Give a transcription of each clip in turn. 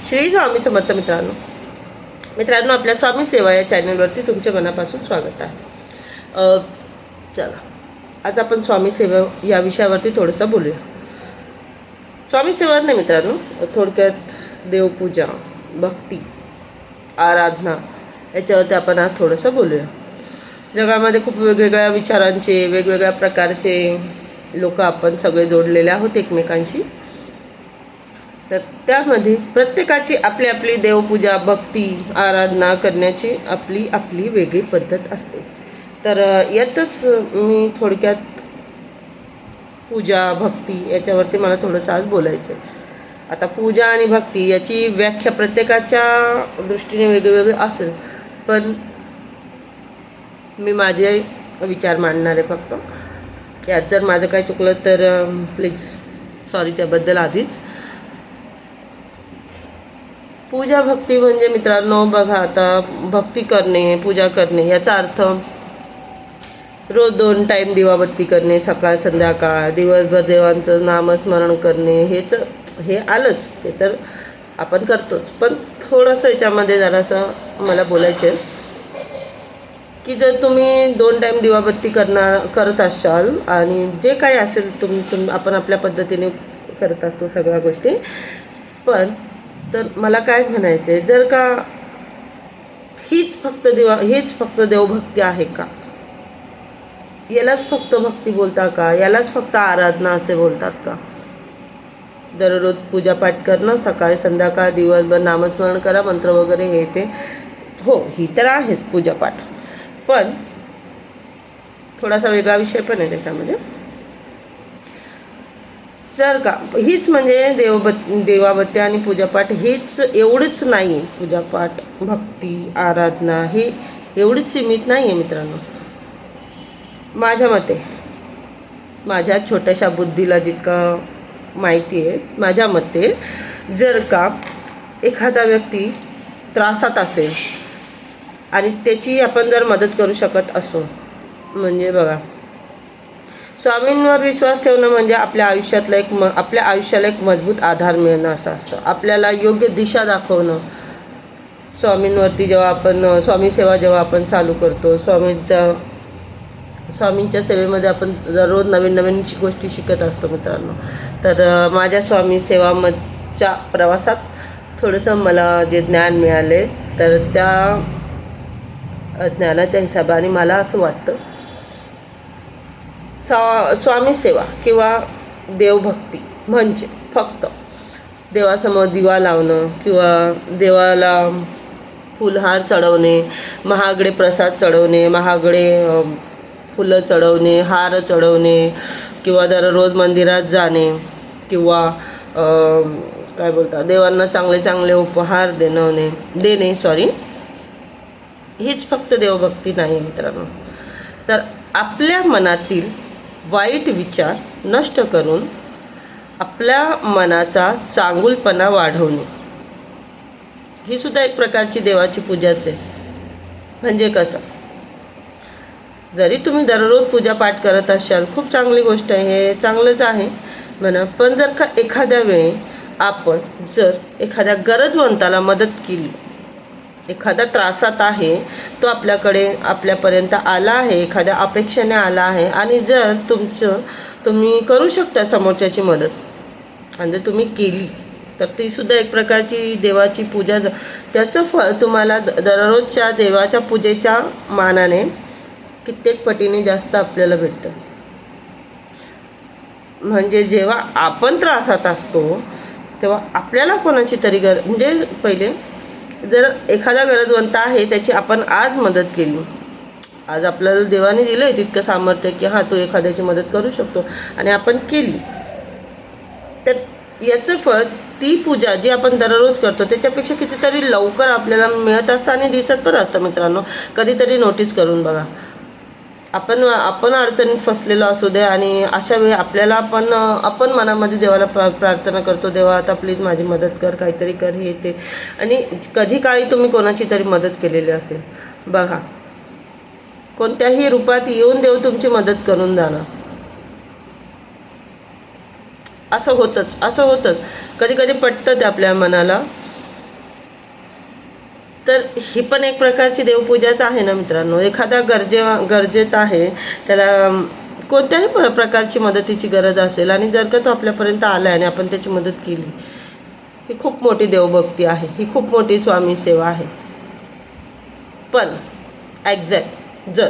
श्री स्वामी समर्थ मित्रांनो आपल्या स्वामी सेवा या चॅनलवरती तुमच्या मनापासून स्वागत आहे। चला आज आपण स्वामी सेवा या विषयावरती थोडंसं बोलूया। स्वामी सेवा नाही मित्रांनो, थोडक्यात देवपूजा, भक्ती, आराधना याच्यावरती आपण आज थोडंसं बोलूया। जगामध्ये खूप वेगवेगळ्या विचारांचे, वेगवेगळ्या प्रकारचे लोक आपण सगळे जोडलेले आहोत एकमेकांशी। तर त्यामध्ये प्रत्येकाची आपली आपली देवपूजा, भक्ती, आराधना करण्याची आपली आपली वेगळी पद्धत असते। तर यातच मी थोडक्यात पूजा, भक्ती याच्यावरती मला थोडंसं आज बोलायचं आहे। आता पूजा आणि भक्ती याची व्याख्या प्रत्येकाच्या दृष्टीने वेगवेगळी असेल, पण मी माझे विचार मांडणार आहे फक्त। यात जर माझं काही चुकलं तर प्लीज सॉरी त्याबद्दल आधीच। पूजा भक्ती म्हणजे मित्रांनो बघा, आता भक्ती करणे, पूजा करणे याचा अर्थ रोज 2 टाईम दिवाबत्ती करणे, सकाळ संध्याकाळ, दिवसभर देवांचं नामस्मरण करणे, हे आलंच, ते तर आपण करतोच। पण थोडंसं याच्यामध्ये जरासं मला बोलायचं आहे की जर तुम्ही 2 टाईम दिवाबत्ती करत असाल आणि जे काही असेल आपण आपल्या पद्धतीने करत असतो सगळ्या गोष्टी, पण तर मला काय म्हणायचं आहे, जर का हीच फक्त देवभक्ती आहे का? यालाच फक्त भक्ती बोलता का? यालाच फक्त आराधना असे बोलतात का? दररोज पूजापाठ करणं, सकाळी संध्याकाळ दिवसभर नामस्मरण करा, मंत्र वगैरे हे ते, हो ही तर आहेच पूजापाठ, पण थोडासा वेगळा विषय पण आहे त्याच्यामध्ये। जर का हीच म्हणजे देवाबत्ती आणि पूजापाठ हेच एवढंच नाही, पूजापाठ, भक्ती, आराधना हे एवढीच सीमित नाही आहे मित्रांनो। माझ्या मते, माझ्या छोट्याशा बुद्धीला जितका माहिती आहे, माझ्या मते जर का एखादा व्यक्ती त्रासात असेल आणि त्याची आपण जर मदत करू शकत असो, म्हणजे बघा, स्वामींवर विश्वास ठेवणं म्हणजे आपल्या आयुष्याला एक मजबूत आधार मिळणं असं असतं। आपल्याला योग्य दिशा दाखवणं। स्वामींवरती जेव्हा आपण स्वामी सेवा जेव्हा आपण चालू करतो, स्वामींच्या सेवेमध्ये आपण दररोज नवीन गोष्टी शिकत असतो मित्रांनो। तर माझ्या स्वामी सेवाच्या प्रवासात थोडंसं मला जे ज्ञान मिळाले, तर त्या ज्ञानाच्या हिशोबाने मला असं वाटतं स्वामी सेवा किंवा देवभक्ती म्हणजे फक्त देवासमोर दिवा लावणं किंवा देवाला फुलहार चढवणे, महागडे प्रसाद चढवणे, महागडे फुलं चढवणे, हार चढवणे, किंवा दररोज मंदिरात जाणे, किंवा काय बोलतात देवांना चांगले उपहार देणे हीच फक्त देवभक्ती नाही मित्रांनो। तर आपल्या मनातील वाईट विचार नष्ट करून आपल्या मनाचा चांगुलपणा वाढवणे ही सुद्धा एक प्रकारची देवाची पूजाच आहे। म्हणजे कसं, जरी तुम्ही दररोज पूजापाठ करत असाल, खूप चांगली गोष्ट आहे, हे चांगलंच आहे म्हणा, पण जर का एखाद्या वेळी आपण जर एखाद्या गरजवंताला मदत केली, एखादा त्रासात आहे, तो आपल्यापर्यंत आला आहे, एखाद्या अपेक्षेने आला आहे, आणि जर तुम्ही करू शकता समोरच्याची मदत आणि जर तुम्ही केली, तर ती सुद्धा एक प्रकारची देवाची पूजा। त्याचं फळ तुम्हाला दररोजच्या देवाच्या पूजेच्या मानाने कित्येक पटीने जास्त आपल्याला भेटतं। म्हणजे जेव्हा आपण त्रासात असतो तेव्हा आपल्याला कोणाची तरी म्हणजे पहिले जर एखादा गरजवंत आहे, त्याची आपण आज मदत केली, आज आपल्याला देवाने दिलं आहे तितकं सामर्थ्य की हां तू एखाद्याची मदत करू शकतो, आणि आपण केली, तर याचं फळ ती पूजा जी आपण दररोज करतो त्याच्यापेक्षा कितीतरी लवकर आपल्याला मिळत असतं आणि दिसत पण असतं मित्रांनो। कधीतरी नोटीस करून बघा, आपण अडचणीत फसलेलो असू दे आणि अशा वेळी आपल्याला आपण मनामध्ये देवाला प्रार्थना करतो, देवा आता प्लीज माझी मदत कर, काहीतरी कर, हे ते, आणि कधी काळी तुम्ही कोणाची तरी मदत केलेली असेल बघा, कोणत्याही रूपात येऊन देव तुमची मदत करून जाणार। असं होतंच कधी कधी पटतं ते आपल्या मनाला, तर ही पण एक प्रकारची देवपूजाच आहे ना मित्रांनो. एखादा गरजेत आहे, त्याला कोणत्याही प्रकारची मदतीची गरज असेल आणि जर का तो आपल्यापर्यंत आला आणि आपण त्याची मदत केली, ही खूप मोठी देवभक्ती आहे, ही खूप मोठी स्वामी सेवा आहे. पण एक्झॅक्ट जर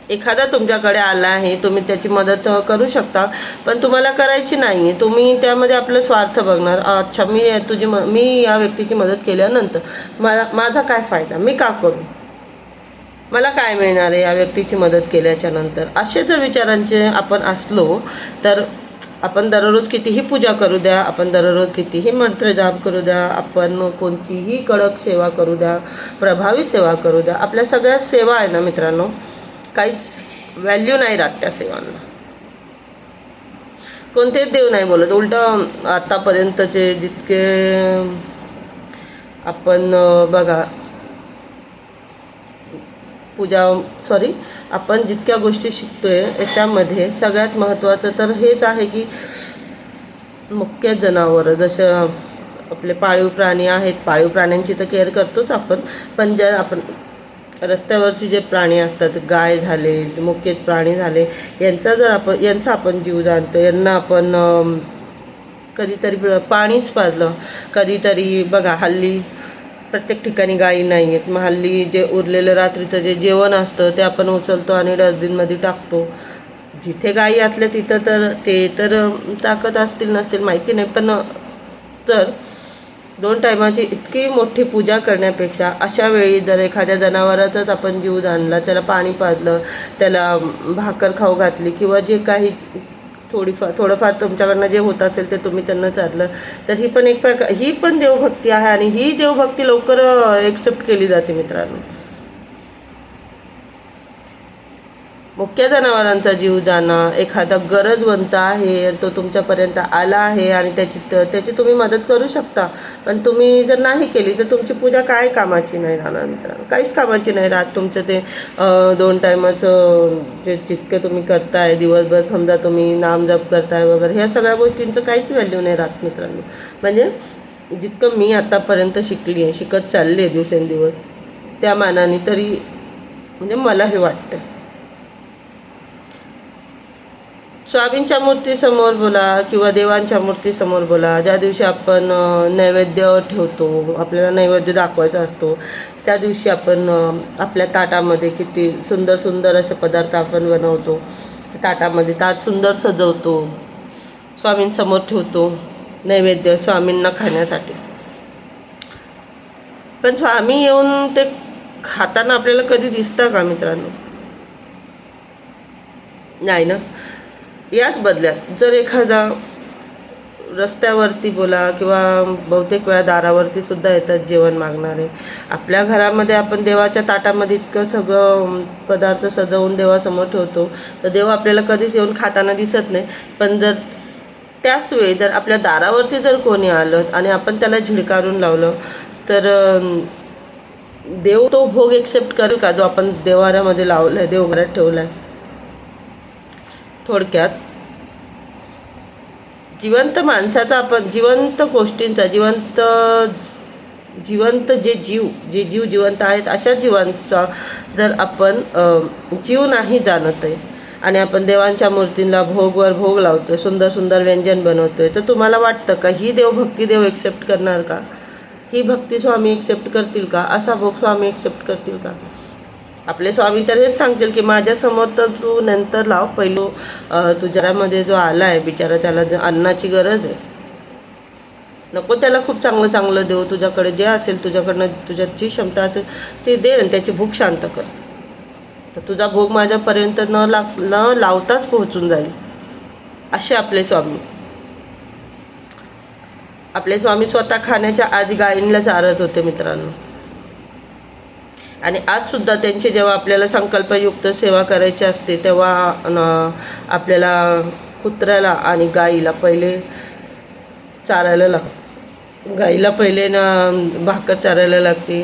एखादा तुमच्याकडे आला आहे, तुम्ही त्याची मदत करू शकता, पण तुम्हाला करायची नाही आहे, तुम्ही त्यामध्ये आपलं स्वार्थ बघणार. अच्छा, मी या व्यक्तीची मदत केल्यानंतर माझा काय फायदा, मी का करू, मला काय मिळणार आहे या व्यक्तीची मदत केल्याच्या नंतर, असे जर विचारांचे आपण असलो तर आपण दररोज कितीही पूजा करू द्या, आपण दररोज कितीही मंत्र जाप करू द्या, आपण कोणतीही कडक सेवा करू द्या, प्रभावी सेवा करू द्या, आपल्या सगळ्या सेवा आहे ना मित्रांनो, काहीच व्हॅल्यू नाही राहत त्या सेवांना. कोणतेच देव नाही बोलत. उलटं आतापर्यंतचे जितके आपण बघा आपण जितक्या गोष्टी शिकतोय याच्यामध्ये सगळ्यात महत्त्वाचं तर हेच आहे की मुख्य जनावरं, जसं आपले पाळीव प्राणी आहेत, पाळीव प्राण्यांची तर केअर करतोच आपण, पण जर आपण रस्त्यावरचे जे प्राणी असतात, गाय झाले, मुख्य प्राणी झाले, यांचा आपण जीव जाणतो, यांना आपण कधीतरी पाणीच पाजलं, कधीतरी बघा हल्ली प्रत्येक ठिकाणी गायी नाही आहेत, मग हल्ली जे उरलेलं रात्रीचं जे जेवण असतं ते आपण उचलतो आणि डस्टबिनमध्ये टाकतो. जिथे गायी असल्या तिथं तर ते तर टाकत असतील नसतील माहिती नाही, पण तर 2 टायमाची इतकी मोठी पूजा करण्यापेक्षा अशा वेळी जर एखाद्या जनावराचाच आपण जीव जाणला, त्याला पाणी पाजलं, त्याला भाकर खाऊ घातली, किंवा जे काही थोडंफार तुमच्याकडनं जे होत असेल ते तुम्ही त्यांना चारलं, तर ही पण देवभक्ती आहे. आणि ही देवभक्ती लवकर एक्सेप्ट केली जाते मित्रांनो. मुख्य जनावरांचा जीव जाणं, एखादा गरजवंत आहे, तो तुमच्यापर्यंत आला आहे आणि त्याची तुम्ही मदत करू शकता, पण तुम्ही जर नाही केली तर तुमची पूजा काय कामाची नाही राहणार मित्रांनो, काहीच कामाची नाही राहत. तुमचं ते 2 टायमाचं जितकं तुम्ही करताय, दिवसभर समजा तुम्ही नामजप करताय वगैरे, ह्या सगळ्या गोष्टींचं काहीच व्हॅल्यू नाही राहत मित्रांनो. म्हणजे जितकं मी आतापर्यंत शिकत चालली आहे दिवसेंदिवस, त्या मानाने तरी म्हणजे मला हे वाटतं. स्वामींच्या मूर्तीसमोर बोला किंवा देवांच्या मूर्तीसमोर बोला, ज्या दिवशी आपण नैवेद्य ठेवतो, आपल्याला नैवेद्य दाखवायचा असतो, त्या दिवशी आपण आपल्या ताटामध्ये किती सुंदर सुंदर असे पदार्थ आपण बनवतो, ताटामध्ये ताट सुंदर सजवतो, स्वामींसमोर ठेवतो नैवेद्य स्वामींना खाण्यासाठी. पण स्वामी येऊन ते खाताना आपल्याला कधी दिसतं का मित्रांनो? नाही ना. याच बदल्यात जर एखादा रस्त्यावरती बोला किंवा बहुतेक वेळा दारावरती सुद्धा येतात जेवण मागणारे, आपल्या घरामध्ये आपण देवाच्या ताटामध्ये इतकं सगळं पदार्थ सजवून देवासमोर ठेवतो, तर देव आपल्याला कधीच येऊन खाताना दिसत नाही. पण जर त्याच वेळी जर आपल्या दारावरती जर कोणी आलं आणि आपण त्याला झिडकारून लावलं, तर देव तो भोग एक्सेप्ट करेल का, जो आपण देवाऱ्यामध्ये लावला आहे, देवघरात ठेवला आहे? थोडक्यात जिवंत माणसाचा, आपण जिवंत गोष्टींचा, जिवंत जे जीव जिवंत आहेत अशा जीवांचा जर आपण जीव नाही जाणत आहे आणि आपण देवांच्या मूर्तींना भोगवर भोग लावतोय, सुंदर सुंदर व्यंजन बनवतोय, तर तुम्हाला वाटतं का ही देवभक्ती देव एक्सेप्ट करणार का? ही भक्ती स्वामी एक्सेप्ट करतील का? असा भोग स्वामी एक्सेप्ट करतील का? आपले स्वामी तर हेच सांगतील की माझ्यासमोर तर तू नंतर लाव, पहिलं तुझ्यामध्ये जो आला आहे बिचारा, त्याला अन्नाची गरज आहे, नको त्याला खूप चांगलं चांगलं देऊ, तुझ्याकडे जे असेल, तुझ्याकडनं तुझ्याची क्षमता असेल ते दे आणि त्याची भूक शांत कर, तर तुझा भोग माझ्यापर्यंत न लावताच पोहोचून जाईल. असे आपले स्वामी. आपले स्वामी स्वतः खाण्याच्या आधी गायींना चारत होते मित्रांनो. आणि आजसुद्धा त्यांची जेव्हा आपल्याला संकल्पयुक्त सेवा करायची असते, तेव्हा आपल्याला कुत्र्याला आणि गाईला पहिले चारायला लागतं. गाईला पहिले भाकर चारायला लागते,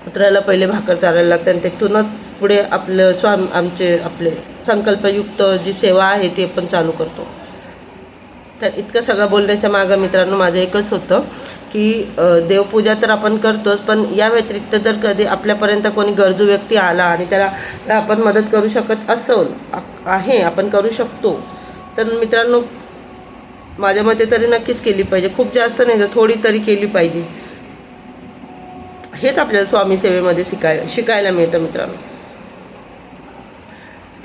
कुत्र्याला पहिले भाकर चारायला लागते, आणि तिथूनच पुढे आपले संकल्पयुक्त जी सेवा आहे ती आपण चालू करतो. तर इतकं सगळं बोलण्याच्या मागं मित्रांनो माझं एकच होतं की देवपूजा तर आपण करतोच, पण या व्यतिरिक्त जर कधी आपल्यापर्यंत कोणी गरजू व्यक्ती आला आणि त्याला आपण मदत करू शकत असेल आहे, आपण करू शकतो, तर मित्रांनो माझ्या मते तरी नक्कीच केली पाहिजे. खूप जास्त नाही तर थोडी तरी केली पाहिजे. हेच आपल्याला स्वामी सेवेमध्ये शिकायला मिळतं मित्रांनो.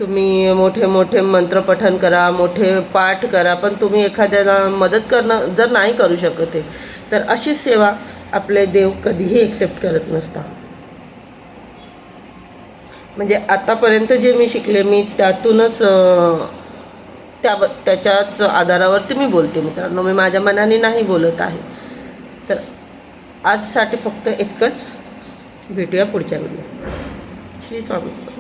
तुम्ही मोठे मोठे मंत्रपठण करा, मोठे पाठ करा, पण तुम्ही एखाद्याला मदत करणं जर नाही करू शकत आहे तर अशी सेवा आपले देव कधीही एक्सेप्ट करत नसतात. म्हणजे आतापर्यंत जे मी शिकले मी त्यातूनच त्याच्याच आधारावरती मी बोलते मित्रांनो. मी माझ्या मनाने नाही बोलत आहे. तर आजसाठी फक्त इतकंच. भेटूया पुढच्या व्हिडिओ. श्री स्वामी.